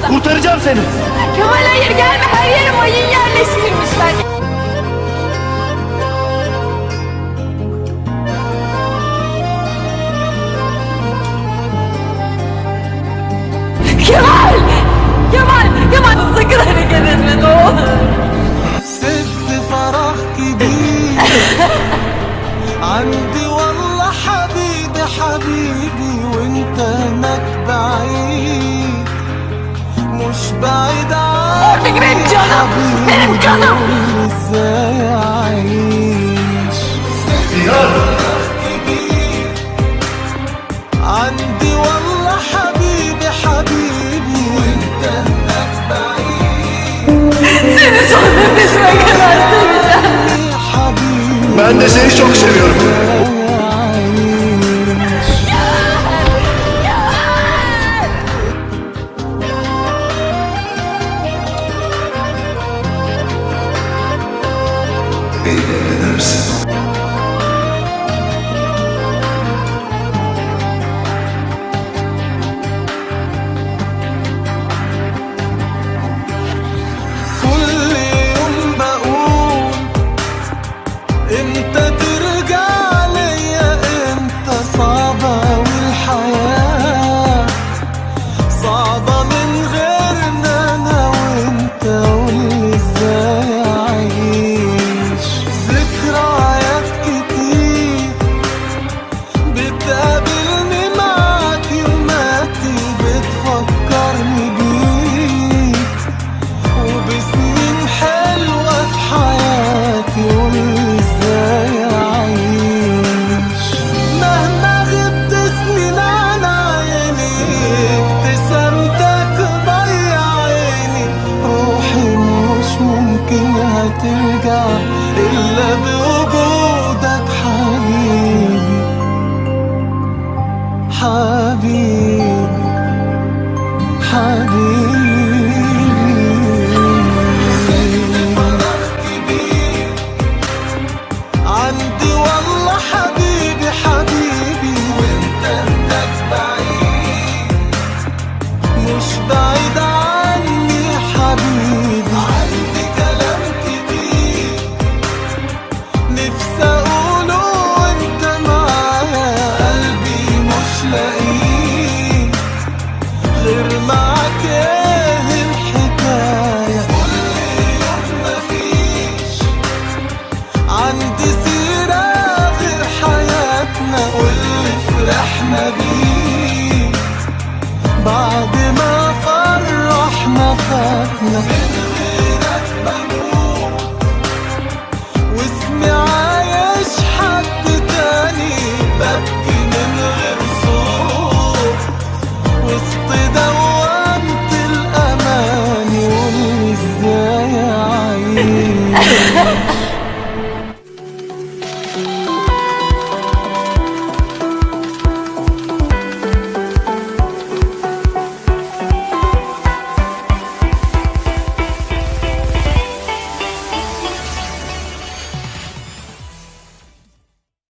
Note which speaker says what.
Speaker 1: Kurtaracağım seni.
Speaker 2: Kemal hayır gelme, her yere mayın yerleştirmişler. Kemal! Kemal! Kemal sakın hareket etme ne olur.
Speaker 3: ست فرح كبير عندي والله حبيبي حبيبي وانت هناك بعيد مش بعيد
Speaker 2: Artık benim canım, benim canım.
Speaker 3: ازاي اعيش كبير عندي والله حبيبي حبيبي وانت هناك بعيد
Speaker 2: Seni son nefesime kadar seveceğim.
Speaker 3: حبيبي
Speaker 1: Ben de seni çok seviyorum. Beni dinler misin?
Speaker 3: كل يوم بقول امتى ترجع ليا امتى صعبة والحياة صعبة من غيرنا انا وانت قولي ازاي اعيش ذكريات كتير بتقابلني معاك يوماتي بتفكرني بيك وبسنين حلوة في حياتي قولي ازاي اعيش مهما غبت سنين عن عيني ابتسامتك ضيع عيني روحي مش ممكن هترجع الا بوجودك حبيبي حبيبي حبيبي عندي والله حبيبي حبيبي وانت هناك بعيد مش بعيد عني حبيبي عندي كلام كتير نفسي اقوله وانت معايا قلبي مش لاقيه غير معاك ايه الحكاية كل يوم مفيش عندي سيرة غير حياتنا واللي فرحنا بيه